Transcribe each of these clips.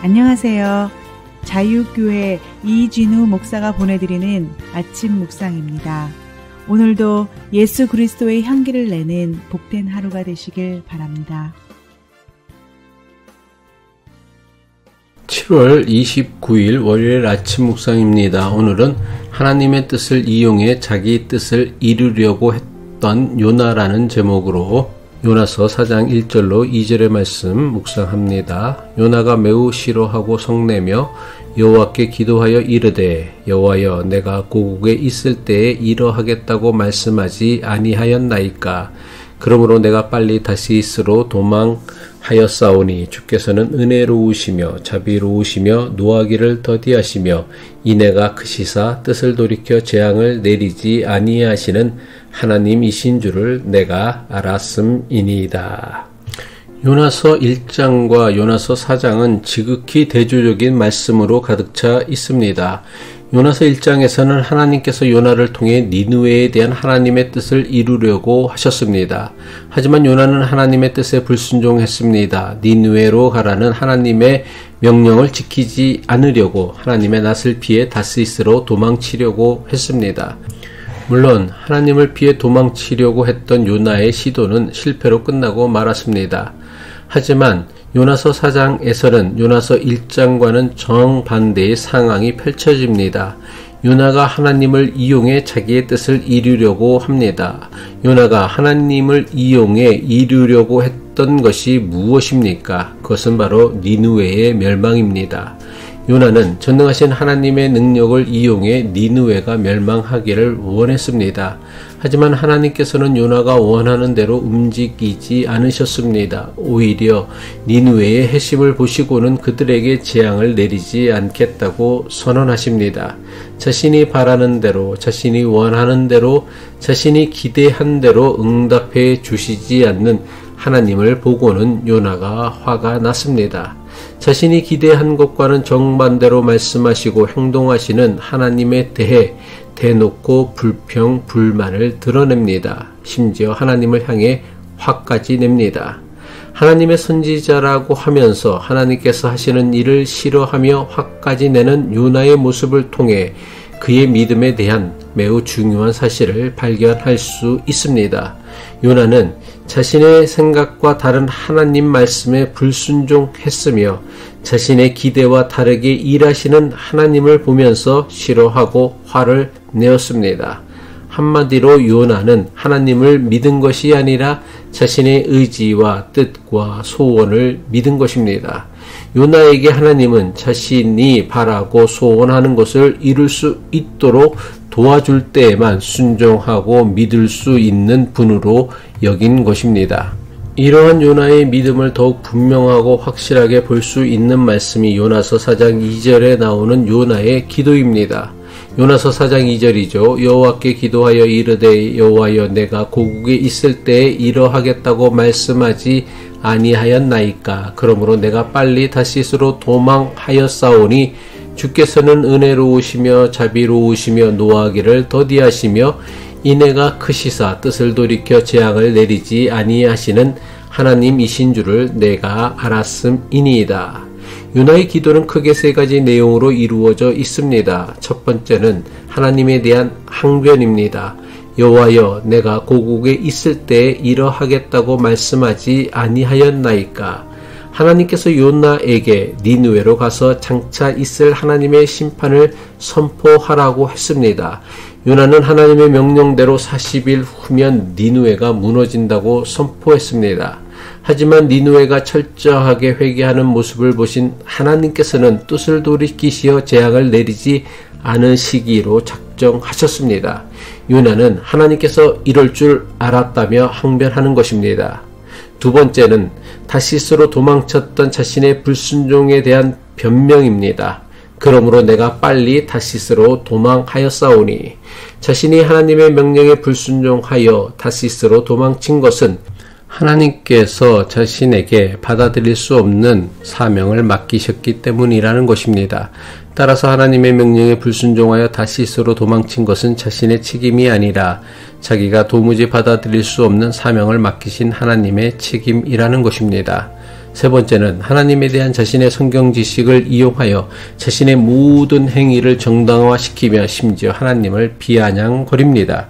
안녕하세요. 자유교회 이진우 목사가 보내드리는 아침 묵상입니다. 오늘도 예수 그리스도의 향기를 내는 복된 하루가 되시길 바랍니다. 7월 29일 월요일 아침 묵상입니다. 오늘은 하나님의 뜻을 이용해 자기 뜻을 이루려고 했던 요나라는 제목으로 요나서 4장 1절로 2절의 말씀 묵상합니다. 요나가 매우 싫어하고 성내며 여호와께 기도하여 이르되 여호와여 내가 고국에 있을 때에 이러하겠다고 말씀하지 아니하였나이까. 그러므로 내가 빨리 다시스로 도망하였사오니 주께서는 은혜로우시며 자비로우시며 노하기를 더디하시며 인애가 크시사 뜻을 돌이켜 재앙을 내리지 아니하시는 하나님이신 줄을 내가 알았음이니이다. 요나서 1장과 요나서 4장은 지극히 대조적인 말씀으로 가득 차 있습니다. 요나서 1장에서는 하나님께서 요나를 통해 니느웨에 대한 하나님의 뜻을 이루려고 하셨습니다. 하지만 요나는 하나님의 뜻에 불순종했습니다. 니느웨로 가라는 하나님의 명령을 지키지 않으려고 하나님의 낯을 피해 다시스로 도망치려고 했습니다. 물론 하나님을 피해 도망치려고 했던 요나의 시도는 실패로 끝나고 말았습니다. 하지만 요나서 4장에서는 요나서 1장과는 정반대의 상황이 펼쳐집니다. 요나가 하나님을 이용해 자기의 뜻을 이루려고 합니다. 요나가 하나님을 이용해 이루려고 했던 것이 무엇입니까? 그것은 바로 니느웨의 멸망입니다. 요나는 전능하신 하나님의 능력을 이용해 니느웨가 멸망하기를 원했습니다. 하지만 하나님께서는 요나가 원하는 대로 움직이지 않으셨습니다. 오히려 니느웨의 해심을 보시고는 그들에게 재앙을 내리지 않겠다고 선언하십니다. 자신이 바라는 대로, 자신이 원하는 대로, 자신이 기대한 대로 응답해 주시지 않는 하나님을 보고는 요나가 화가 났습니다. 자신이 기대한 것과는 정반대로 말씀하시고 행동하시는 하나님에 대해 대놓고 불평, 불만을 드러냅니다. 심지어 하나님을 향해 화까지 냅니다. 하나님의 선지자라고 하면서 하나님께서 하시는 일을 싫어하며 화까지 내는 요나의 모습을 통해 그의 믿음에 대한 매우 중요한 사실을 발견할 수 있습니다. 요나는 자신의 생각과 다른 하나님 말씀에 불순종했으며 자신의 기대와 다르게 일하시는 하나님을 보면서 싫어하고 화를 내었습니다. 한마디로 요나는 하나님을 믿은 것이 아니라 자신의 의지와 뜻과 소원을 믿은 것입니다. 요나에게 하나님은 자신이 바라고 소원하는 것을 이룰 수 있도록 도와줄 때에만 순종하고 믿을 수 있는 분으로 여긴 것입니다. 이러한 요나의 믿음을 더욱 분명하고 확실하게 볼 수 있는 말씀이 요나서 4장 2절에 나오는 요나의 기도입니다. 요나서 4장 2절이죠. 여호와께 기도하여 이르되 여호와여 내가 고국에 있을 때에 이러하겠다고 말씀하지 아니하였나이까. 그러므로 내가 빨리 다시스로 도망하였사오니 주께서는 은혜로우시며 자비로우시며 노하기를 더디하시며 인애가 크시사 뜻을 돌이켜 재앙을 내리지 아니하시는 하나님이신 줄을 내가 알았음이니이다. 요나의 기도는 크게 세 가지 내용으로 이루어져 있습니다. 첫 번째는 하나님에 대한 항변입니다. 여호와여 내가 고국에 있을 때에 이러하겠다고 말씀하지 아니하였나이까. 하나님께서 요나에게 니느웨로 가서 장차 있을 하나님의 심판을 선포하라고 했습니다. 요나는 하나님의 명령대로 40일 후면 니느웨가 무너진다고 선포했습니다. 하지만 니느웨가 철저하게 회개하는 모습을 보신 하나님께서는 뜻을 돌이키시어 재앙을 내리지 않으시기로 작정하셨습니다. 요나는 하나님께서 이럴 줄 알았다며 항변하는 것입니다. 두 번째는 다시스로 도망쳤던 자신의 불순종에 대한 변명입니다. 그러므로 내가 빨리 다시스로 도망하였사오니. 자신이 하나님의 명령에 불순종하여 다시스로 도망친 것은 하나님께서 자신에게 받아들일 수 없는 사명을 맡기셨기 때문이라는 것입니다. 따라서 하나님의 명령에 불순종하여 다시스로 도망친 것은 자신의 책임이 아니라 자기가 도무지 받아들일 수 없는 사명을 맡기신 하나님의 책임이라는 것입니다. 세 번째는 하나님에 대한 자신의 성경 지식을 이용하여 자신의 모든 행위를 정당화시키며 심지어 하나님을 비아냥거립니다.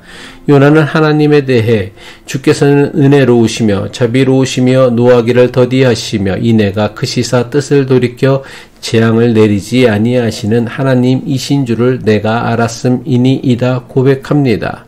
요나는 하나님에 대해 주께서는 은혜로우시며 자비로우시며 노하기를 더디하시며 인애가 크시사 뜻을 돌이켜 재앙을 내리지 아니하시는 하나님이신 줄을 내가 알았음이니이다 고백합니다.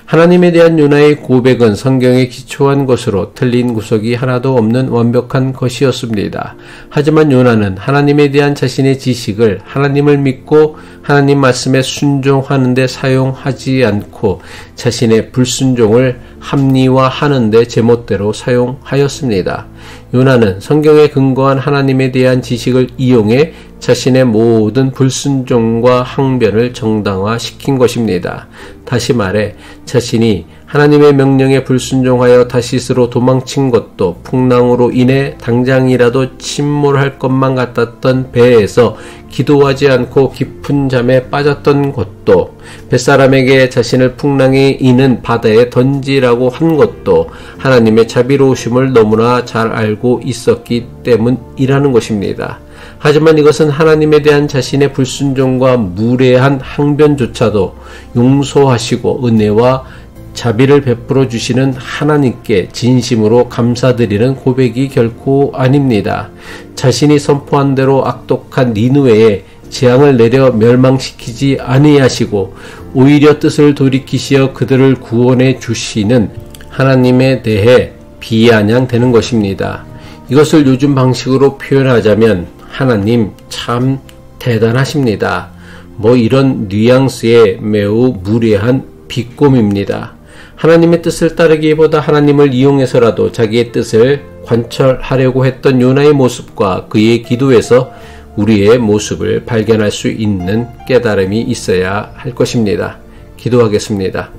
하나님에 대한 요나의 고백은 성경에 기초한 것으로 틀린 구석이 하나도 없는 완벽한 것이었습니다. 하지만 요나는 하나님에 대한 자신의 지식을 하나님을 믿고 하나님 말씀에 순종하는 데 사용하지 않고 자신의 불순종을 합리화하는 데 제멋대로 사용하였습니다. 요나는 성경에 근거한 하나님에 대한 지식을 이용해 자신의 모든 불순종과 항변을 정당화시킨 것입니다. 다시 말해 자신이 하나님의 명령에 불순종하여 다시스로 도망친 것도, 풍랑으로 인해 당장이라도 침몰할 것만 같았던 배에서 기도하지 않고 깊은 잠에 빠졌던 것도, 뱃사람에게 자신을 풍랑에 이는 바다에 던지라고 한 것도 하나님의 자비로우심을 너무나 잘 알고 있었기 때문이라는 것입니다. 하지만 이것은 하나님에 대한 자신의 불순종과 무례한 항변조차도 용서하시고 은혜와 자비를 베풀어 주시는 하나님께 진심으로 감사드리는 고백이 결코 아닙니다. 자신이 선포한 대로 악독한 니느웨에 재앙을 내려 멸망시키지 아니하시고 오히려 뜻을 돌이키시어 그들을 구원해 주시는 하나님에 대해 비아냥되는 것입니다. 이것을 요즘 방식으로 표현하자면 하나님 참 대단하십니다. 이런 뉘앙스의 매우 무례한 비꼬미입니다. 하나님의 뜻을 따르기보다 하나님을 이용해서라도 자기의 뜻을 관철하려고 했던 요나의 모습과 그의 기도에서 우리의 모습을 발견할 수 있는 깨달음이 있어야 할 것입니다. 기도하겠습니다.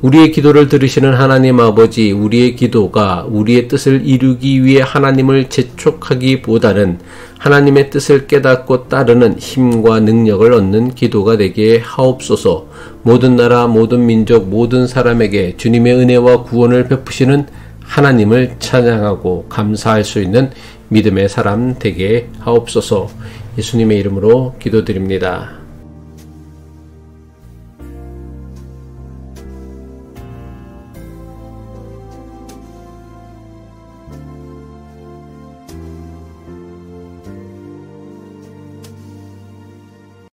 우리의 기도를 들으시는 하나님 아버지, 우리의 기도가 우리의 뜻을 이루기 위해 하나님을 재촉하기보다는 하나님의 뜻을 깨닫고 따르는 힘과 능력을 얻는 기도가 되게 하옵소서. 모든 나라, 모든 민족, 모든 사람에게 주님의 은혜와 구원을 베푸시는 하나님을 찬양하고 감사할 수 있는 믿음의 사람 되게 하옵소서. 예수님의 이름으로 기도드립니다.